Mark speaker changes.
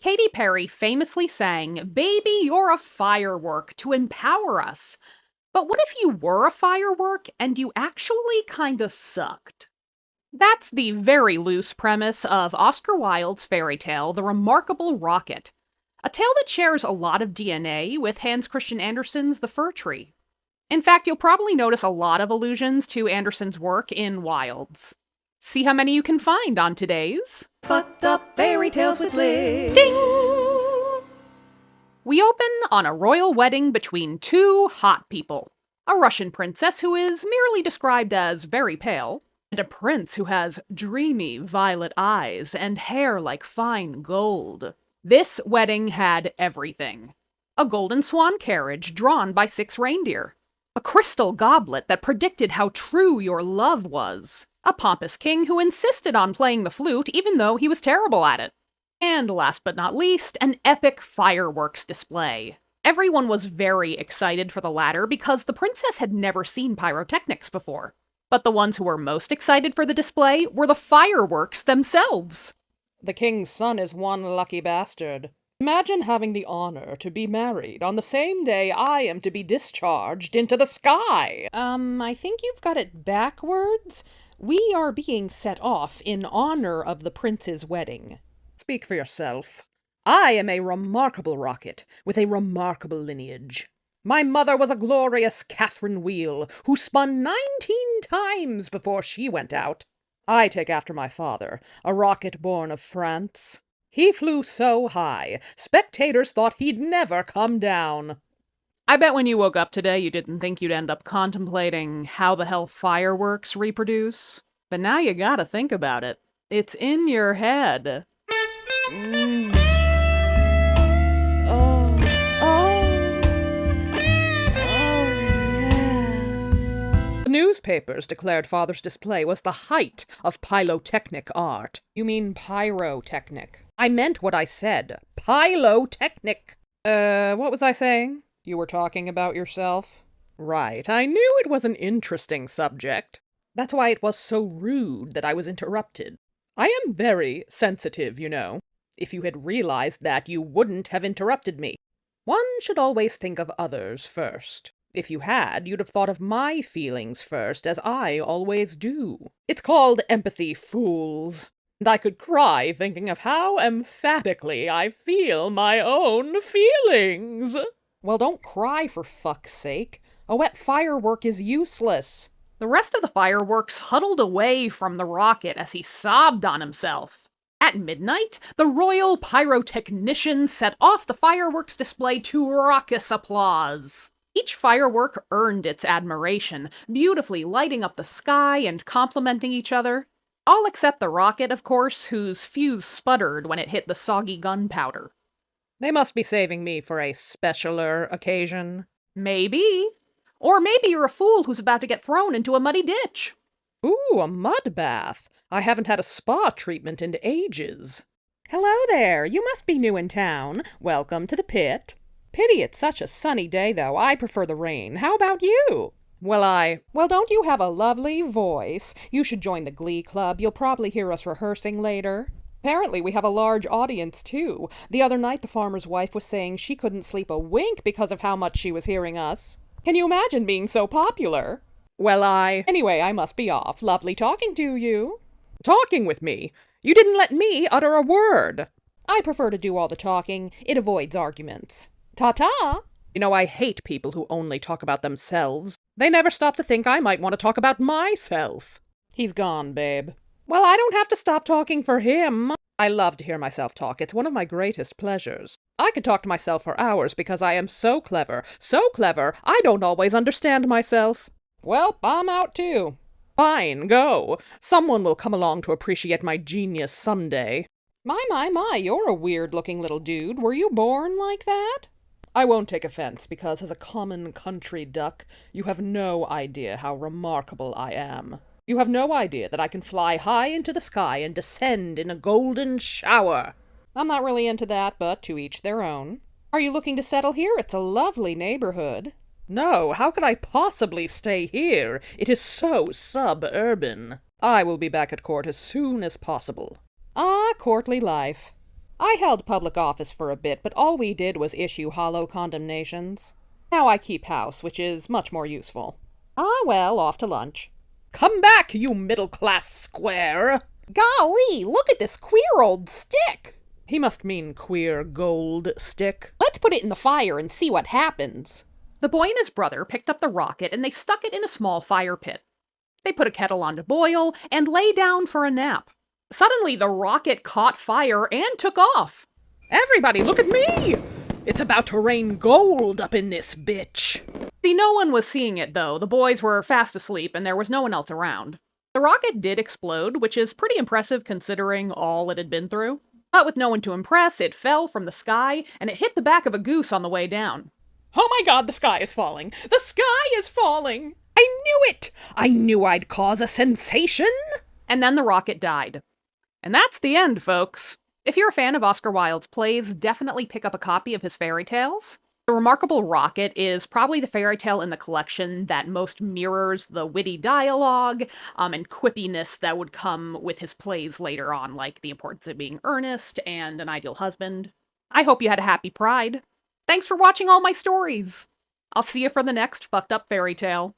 Speaker 1: Katy Perry famously sang, "Baby, you're a firework," to empower us. But what if you were a firework and you actually kinda sucked? That's the very loose premise of Oscar Wilde's fairy tale, The Remarkable Rocket, a tale that shares a lot of DNA with Hans Christian Andersen's The Fir Tree. In fact, you'll probably notice a lot of allusions to Andersen's work in Wilde's. See how many you can find on today's
Speaker 2: Fucked Up Fairy Tales with Liz.
Speaker 1: Ding! We open on a royal wedding between two hot people. A Russian princess who is merely described as very pale, and a prince who has dreamy violet eyes and hair like fine gold. This wedding had everything. A golden swan carriage drawn by 6 reindeer. A crystal goblet that predicted how true your love was. A pompous king who insisted on playing the flute even though he was terrible at it. And last but not least, an epic fireworks display. Everyone was very excited for the latter because the princess had never seen pyrotechnics before. But the ones who were most excited for the display were the fireworks themselves.
Speaker 2: The king's son is one lucky bastard. Imagine having the honor to be married on the same day I am to be discharged into the sky. I think you've got it backwards. We are being set off in honor of the prince's wedding. Speak for yourself. I am a remarkable rocket with a remarkable lineage. My mother was a glorious Catherine Wheel who spun 19 times before she went out. I take after my father, a rocket born of France. He flew so high, spectators thought he'd never come down.
Speaker 1: I bet when you woke up today you didn't think you'd end up contemplating how the hell fireworks reproduce. But now you gotta think about it. It's in your head.
Speaker 2: The newspapers declared father's display was the height of pyrotechnic art. You mean pyrotechnic. I meant what I said. Pyrotechnic. What was I saying? You were talking about yourself? Right, I knew it was an interesting subject. That's why it was so rude that I was interrupted. I am very sensitive, you know. If you had realized that, you wouldn't have interrupted me. One should always think of others first. If you had, you'd have thought of my feelings first, as I always do. It's called empathy, fools. And I could cry thinking of how emphatically I feel my own feelings. Well, don't cry for fuck's sake. A wet firework is useless.
Speaker 1: The rest of the fireworks huddled away from the rocket as he sobbed on himself. At midnight, the royal pyrotechnician set off the fireworks display to raucous applause. Each firework earned its admiration, beautifully lighting up the sky and complementing each other. All except the rocket, of course, whose fuse sputtered when it hit the soggy gunpowder.
Speaker 2: They must be saving me for a specialer occasion.
Speaker 1: Maybe. Or maybe you're a fool who's about to get thrown into a muddy ditch.
Speaker 2: Ooh, a mud bath. I haven't had a spa treatment in ages. Hello there, you must be new in town. Welcome to the pit. Pity it's such a sunny day, though. I prefer the rain. How about you? Well, don't you have a lovely voice? You should join the Glee Club. You'll probably hear us rehearsing later. Apparently we have a large audience, too. The other night the farmer's wife was saying she couldn't sleep a wink because of how much she was hearing us. Can you imagine being so popular? Anyway, I must be off. Lovely talking to you. Talking with me? You didn't let me utter a word. I prefer to do all the talking. It avoids arguments. Ta-ta! You know, I hate people who only talk about themselves. They never stop to think I might want to talk about myself. He's gone, babe. Well, I don't have to stop talking for him. I love to hear myself talk. It's one of my greatest pleasures. I could talk to myself for hours because I am so clever, I don't always understand myself. Well, I'm out too. Fine, go. Someone will come along to appreciate my genius someday. My, you're a weird-looking little dude. Were you born like that? I won't take offense, because as a common country duck, you have no idea how remarkable I am. You have no idea that I can fly high into the sky and descend in a golden shower. I'm not really into that, but to each their own. Are you looking to settle here? It's a lovely neighborhood. No, how could I possibly stay here? It is so suburban. I will be back at court as soon as possible. Ah, courtly life. I held public office for a bit, but all we did was issue hollow condemnations. Now I keep house, which is much more useful. Ah, well, off to lunch.
Speaker 3: Come back, you middle-class square!
Speaker 2: Golly, look at this queer old stick!
Speaker 3: He must mean queer gold stick.
Speaker 2: Let's put it in the fire and see what happens.
Speaker 1: The boy and his brother picked up the rocket and they stuck it in a small fire pit. They put a kettle on to boil and lay down for a nap. Suddenly, the rocket caught fire and took off.
Speaker 3: Everybody, look at me! It's about to rain gold up in this bitch.
Speaker 1: See, no one was seeing it, though. The boys were fast asleep and there was no one else around. The rocket did explode, which is pretty impressive considering all it had been through. But with no one to impress, it fell from the sky and it hit the back of a goose on the way down.
Speaker 3: Oh my god, the sky is falling! The sky is falling! I knew it! I knew I'd cause a sensation!
Speaker 1: And then the rocket died. And that's the end, folks. If you're a fan of Oscar Wilde's plays, definitely pick up a copy of his fairy tales. The Remarkable Rocket is probably the fairy tale in the collection that most mirrors the witty dialogue and quippiness that would come with his plays later on, like The Importance of Being Earnest and An Ideal Husband. I hope you had a happy Pride. Thanks for watching all my stories. I'll see you for the next fucked up fairy tale.